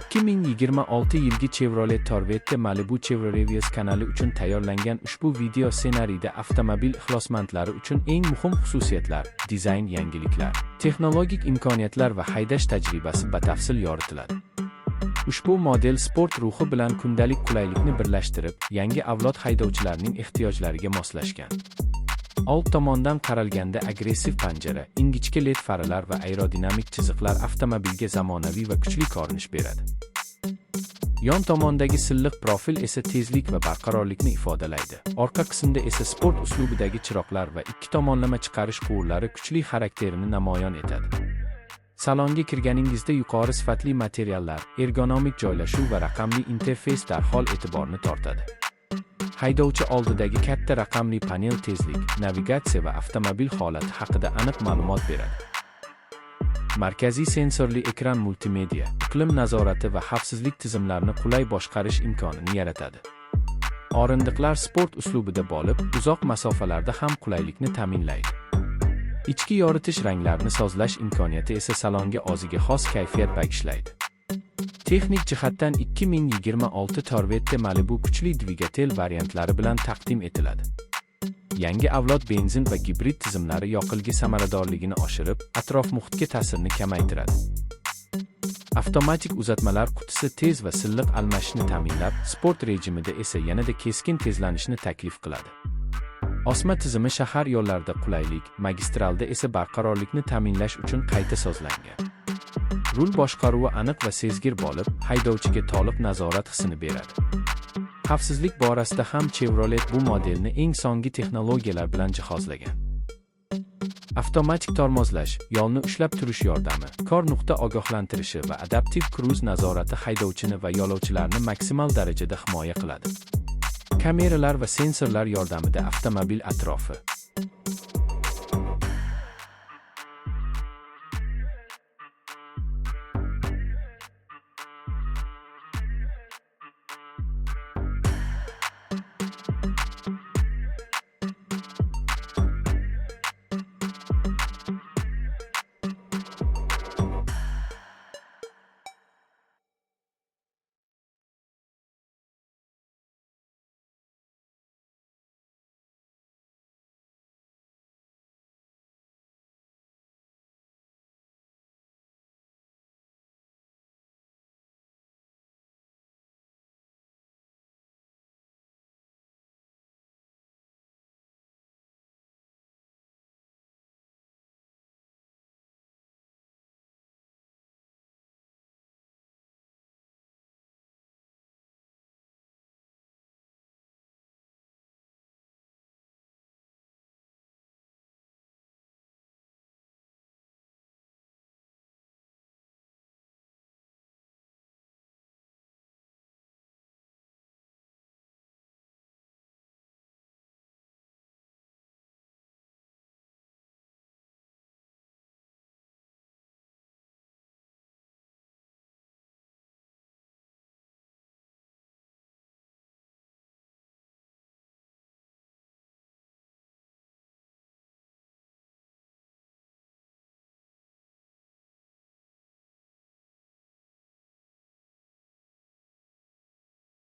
2026 yilgi Chevrolet Corvette Malibu Chevrolet kanali uchun tayyorlangan ushbu video ssenariyda avtomobil ixlosmandlari uchun eng muhim xususiyatlar, dizayn yangiliklar, texnologik imkoniyatlar va haydash tajribasi batafsil yoritiladi. Ushbu model sport ruhi bilan kundalik qulaylikni birlashtirib, yangi avlod haydovchilarining ehtiyojlariga moslashgan. Old tomondan qaralganda agressiv panjara, ingichka LED faralar va aerodinamik chiziqlar avtomobilga zamonaviy va kuchli ko'rinish beradi. Yon tomondagi silliq profil esa tezlik va barqarorlikni ifodalaydi. Orqa qismda esa sport uslubidagi chiroqlar va ikki tomonlama chiqarish quvurlari kuchli xarakterini namoyon etadi. Salonga kirganingizda yuqori sifatli materiallar, ergonomik joylashuv va raqamli interfeys darhol e'tiborni tortadi. Haydovchi oldidagi katta raqamli panel tezlik, navigatsiya va avtomobil holati haqida aniq ma'lumot beradi. Markaziy sensorli ekran multimedia, iqlim nazorati va xavfsizlik tizimlarini qulay boshqarish imkonini yaratadi. O'rindiqlar sport uslubida bo'lib, uzoq masofalarda ham qulaylikni ta'minlaydi. Ichki yoritish ranglarni sozlash imkoniyati esa salonga o'ziga xos kayfiyat bag'ishlaydi. Texnik jihatdan 2026 Corvette Malibu kuchli dvigatel variantlari bilan taqdim etiladi. Yangi avlod benzin va gibrid tizimlari yoqilg'i samaradorligini oshirib, atrof muhitga ta'sirini kamaytiradi. Avtomatik uzatmalar qutisi tez va silliq almashishni ta'minlab, sport rejimida esa yanada keskin tezlanishni taklif qiladi. Osma tizimi shahar yo'llarida qulaylik, magistralda esa barqarorlikni ta'minlash uchun qayta sozlangan. Rul boshqaruvi aniq va sezgir bo'lib, haydovchiga to'liq nazorat hissini beradi. Xavfsizlik borasida ham Chevrolet bu modelni eng so'nggi texnologiyalar bilan jihozlagan. Avtomatik tormozlash, yo'lni ushlab turish yordami, kor nuqta ogohlantirishi va adaptiv kruz nazorati haydovchini va yo'lovchilarni maksimal darajada himoya qiladi. Kameralar va sensorlar yordamida avtomobil atrofi